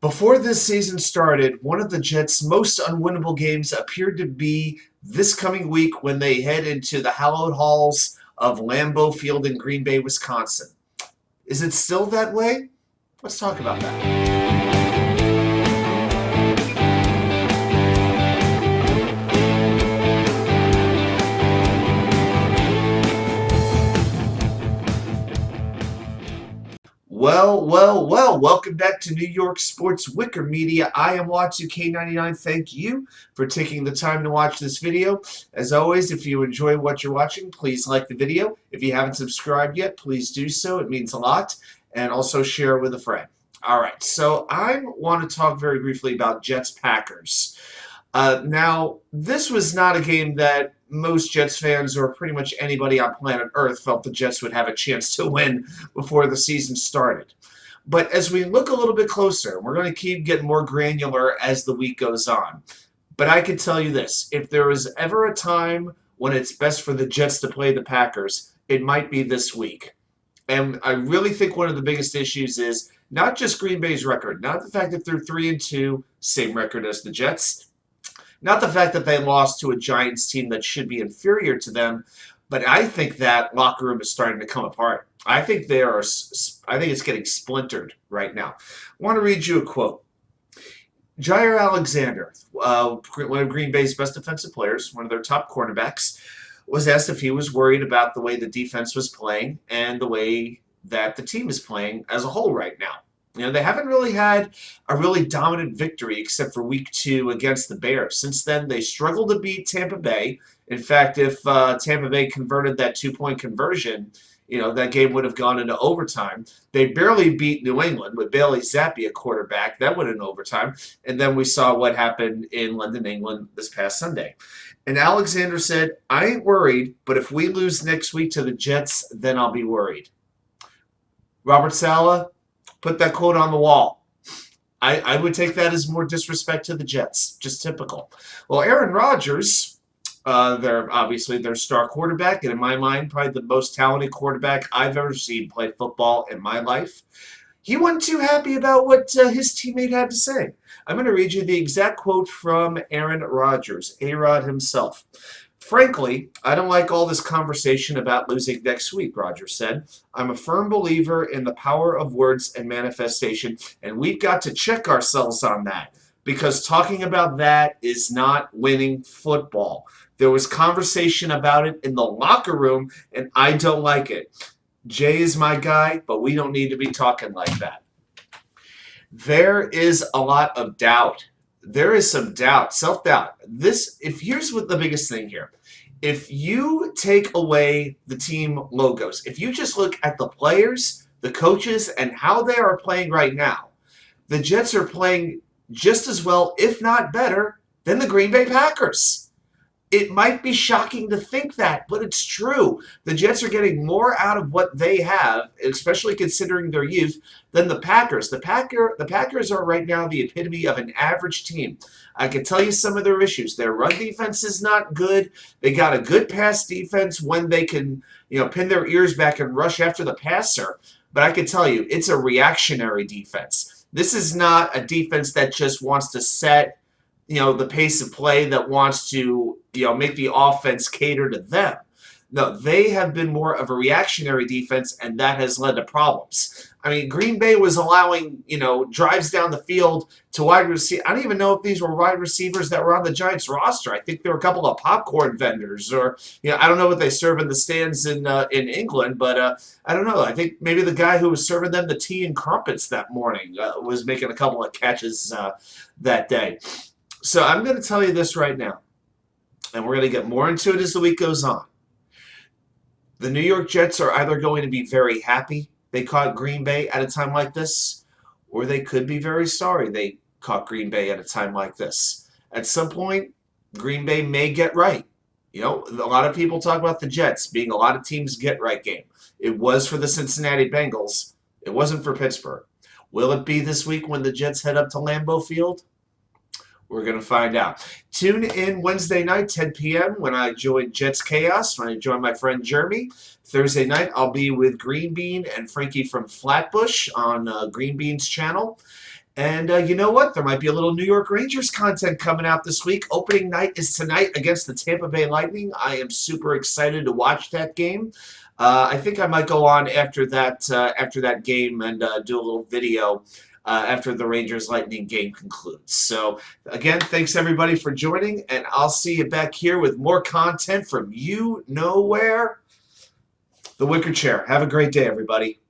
Before this season started, one of the Jets' most unwinnable games appeared to be this coming week when they head into the hallowed halls of Lambeau Field in Green Bay, Wisconsin. Is it still that way? Let's talk about that. Well, welcome back to New York Sports WickerMedia. I am Watsu-K99. Thank you for taking the time to watch this video. As always, if you enjoy what you're watching, please like the video. If you haven't subscribed yet, please do so. It means a lot. And also share with a friend. All right, so I want to talk very briefly about Jets-Packers. Now, this was not a game that most Jets fans or pretty much anybody on planet Earth felt the Jets would have a chance to win before the season started. But as we look a little bit closer, we're going to keep getting more granular as the week goes on. But I can tell you this, if there is ever a time when it's best for the Jets to play the Packers, it might be this week. And I really think one of the biggest issues is not just Green Bay's record, not the fact that they're 3-2, same record as the Jets, not the fact that they lost to a Giants team that should be inferior to them, but I think that locker room is starting to come apart. I think it's getting splintered right now. I want to read you a quote. Jair Alexander, one of Green Bay's best defensive players, one of their top cornerbacks, was asked if he was worried about the way the defense was playing and the way that the team is playing as a whole right now. You know, they haven't really had a really dominant victory except for week 2 against the Bears. Since then, they struggled to beat Tampa Bay. In fact, if Tampa Bay converted that 2-point conversion, you know, that game would have gone into overtime. They barely beat New England with Bailey Zappi a quarterback. That went in overtime. And then we saw what happened in London, England this past Sunday. And Alexander said, I ain't worried, but if we lose next week to the Jets, then I'll be worried. Robert Saleh, put that quote on the wall. I would take that as more disrespect to the Jets. Just typical. Well, Aaron Rodgers, they're obviously their star quarterback, and in my mind, probably the most talented quarterback I've ever seen play football in my life. He wasn't too happy about what his teammate had to say. I'm going to read you the exact quote from Aaron Rodgers, A-Rod himself. Frankly, I don't like all this conversation about losing next week, Rodgers said. I'm a firm believer in the power of words and manifestation, and we've got to check ourselves on that because talking about that is not winning football. There was conversation about it in the locker room, and I don't like it. Jay is my guy, but we don't need to be talking like that. There is a lot of doubt. There is some doubt, self-doubt. Here's what the biggest thing here. If you take away the team logos, if you just look at the players, the coaches, and how they are playing right now, the Jets are playing just as well, if not better, than the Green Bay Packers. It might be shocking to think that, but it's true. The Jets are getting more out of what they have, especially considering their youth, than the Packers. The Packers are right now the epitome of an average team. I can tell you some of their issues. Their run defense is not good. They got a good pass defense when they can, pin their ears back and rush after the passer. But I can tell you, it's a reactionary defense. This is not a defense that just wants to set the pace of play, that wants to, make the offense cater to them. No, they have been more of a reactionary defense, and that has led to problems. I mean, Green Bay was allowing, drives down the field to wide receiver. I don't even know if these were wide receivers that were on the Giants roster. I think there were a couple of popcorn vendors, or, I don't know what they serve in the stands in England, but I don't know. I think maybe the guy who was serving them the tea and crumpets that morning was making a couple of catches that day. So I'm going to tell you this right now, and we're going to get more into it as the week goes on. The New York Jets are either going to be very happy they caught Green Bay at a time like this, or they could be very sorry they caught Green Bay at a time like this. At some point, Green Bay may get right. A lot of people talk about the Jets being a lot of teams' get-right game. It was for the Cincinnati Bengals. It wasn't for Pittsburgh. Will it be this week when the Jets head up to Lambeau Field? We're going to find out. Tune in Wednesday night, 10 p.m. when I join Jets Chaos, when I join my friend Jeremy. Thursday night, I'll be with Green Bean and Frankie from Flatbush on Green Bean's channel. And you know what? There might be a little New York Rangers content coming out this week. Opening night is tonight against the Tampa Bay Lightning. I am super excited to watch that game. I think I might go on after that game and do a little video after the Rangers Lightning game concludes. So again, thanks everybody for joining, and I'll see you back here with more content from you know where, the Wicker Chair. Have a great day, everybody.